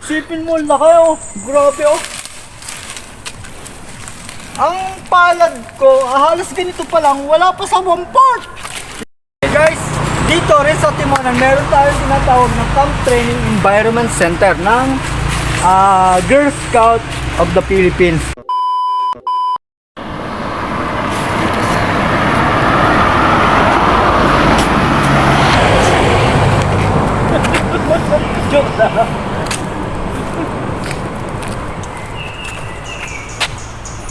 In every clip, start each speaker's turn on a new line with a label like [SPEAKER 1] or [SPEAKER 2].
[SPEAKER 1] Sipin mo, laki oh. Grabe oh. Ang palad ko, halos ganito pa lang, wala pa sa 1/4. Hey guys, dito rin sa Timonan, meron tayong tinatawag na Camp Training Environment Center ng Girl Scout of the Philippines. Joke na.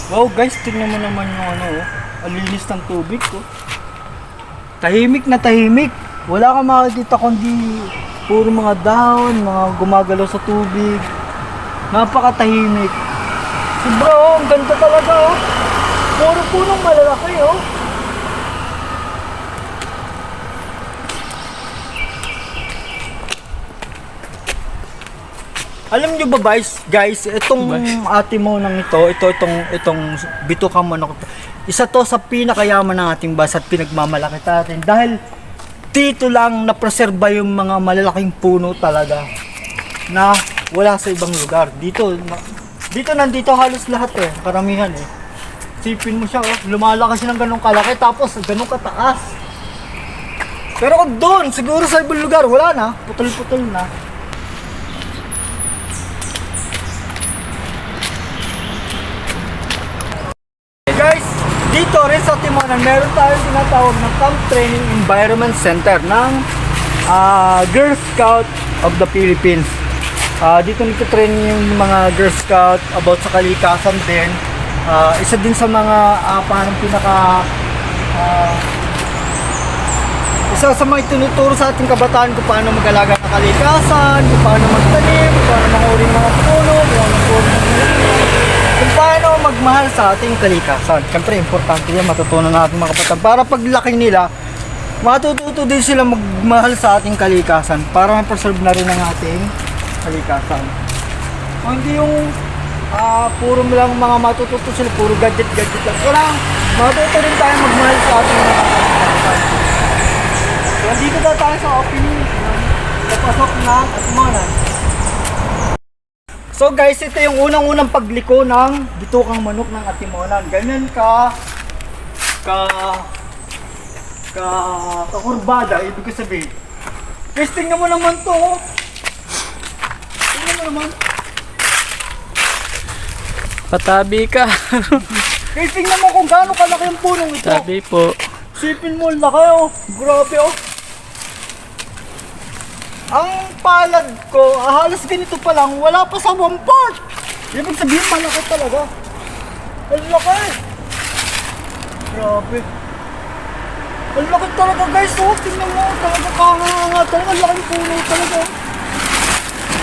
[SPEAKER 1] Wow guys, tingnan mo naman yung ano oh. Ang linis ng tubig ko. Tahimik na tahimik. Wala kang makikita kundi puro mga dahon, mga gumagalaw sa tubig. Napakatahimik. Sobra oh, ang ganda talaga oh. Puro punong malalaki oh. Alam nyo ba guys, itong Atimonang itong Bitucang Manok, isa to sa pinakayaman ng ating bansa at pinagmamalaki natin dahil dito lang napreserba yung mga malalaking puno talaga na wala sa ibang lugar. Dito nandito halos lahat eh, karamihan eh. Sipin mo siya oh, lumalakas siya ng ganong kalaki tapos ganong kataas. Pero kung doon, siguro sa ibang lugar wala na, putol-putol na. Guys, dito rin sa Timonan, meron tayong tinatawag na Camp Training Environment Center ng Girl Scout of the Philippines. Dito nagtitrain yung mga Girl Scout about sa kalikasan din. Isa din sa mga parang isa sa mga itinuturo sa ating kabataan kung paano mag-alaga ng kalikasan, kung paano magtanim, kung paano makuri mga puno, kung paano magmahal sa ating kalikasan. Siyempre, importante yan, matutunan natin mga kabataan. Para paglaki nila, matututo din sila magmahal sa ating kalikasan para ma-preserve na rin ang ating kalikasan. O hindi yung puro lang mga matututo sila, puro gadget lang. Kaya matututo rin tayo magmahal sa ating kalikasan. So, dito na tayo sa opening ng pasok ng Atimonang. So guys, ito yung unang-unang pagliko ng Bitucang Manok ng Atimonang. Ganyan kakurbada, ibig ko sabihin. Guys, tingnan mo naman to. Tingnan mo naman.
[SPEAKER 2] Patabi ka.
[SPEAKER 1] Guys, tingnan mo kung gaano kalaki yung punong ito.
[SPEAKER 2] Tabi po.
[SPEAKER 1] Sipin mo, laki oh. Grabe oh. Ang palad ko, halos ganito pa lang, wala pa sa 1/4. Ibig sabihin, malaki talaga. Ang laki. Grabe. Ang laki talaga guys, oh. Tingnan mo, talaga kahanga talaga. Ang laking puno talaga.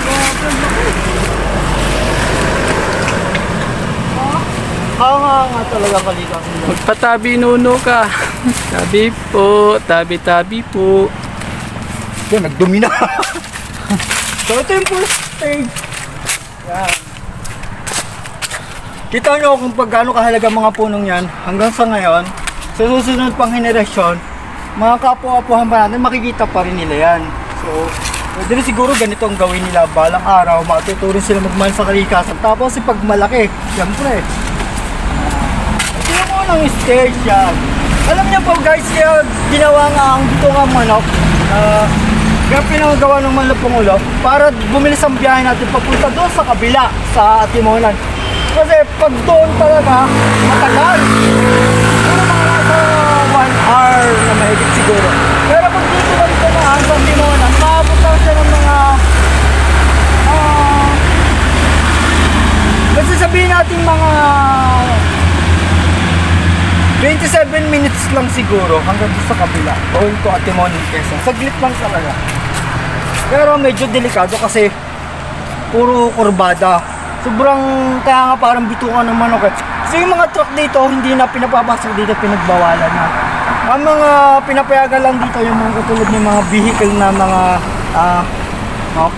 [SPEAKER 1] Grabe, ang laki. Kahanga talaga kalikasan.
[SPEAKER 2] Magpatabi nuno ka. Tabi po, tabi po.
[SPEAKER 1] Yan, nagdumi na. So ito yung first stage. Yan. Kita nyo kung gaano kahalaga mga punong yan. Hanggang sa ngayon, sa susunod pang henerasyon, mga kapwa-apuhan pa natin, makikita pa rin nila yan. So, pwede rin siguro ganito ang gawin nila. Balang araw, matuturin sila magmahal sa kalikasan. Tapos pag malaki, siyempre, ito yung unang stage yan. Alam niyo po guys, kaya ginawa nga ang Bitucang Manok, kaya pinagawa ng Malupong Ulo para bumilis ang biyahe natin papunta doon sa kabila, sa Atimonang. Kasi pag doon talaga, matagal. Puro mga nasa 1 hour na mahigit siguro. Pero pag dito na dito na sa Atimonang, maabot lang siya ng mga kasi sabihin natin mga 27 minutes lang siguro hanggang doon sa kabila. Going to Atimonang, Quezon. Saglit lang talaga. Pero medyo delikado kasi puro kurbada. Sobrang kaya nga parang bitukan ng manok. Kasi yung mga truck dito hindi na pinapapasok dito, pinagbawalan na. Ang mga pinapayagan lang dito yung mga katulad ng mga vehicle na mga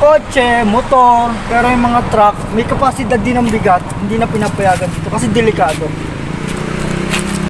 [SPEAKER 1] kotse, motor. Pero yung mga truck may kapasidad din ng bigat, hindi na pinapayagan dito kasi delikado.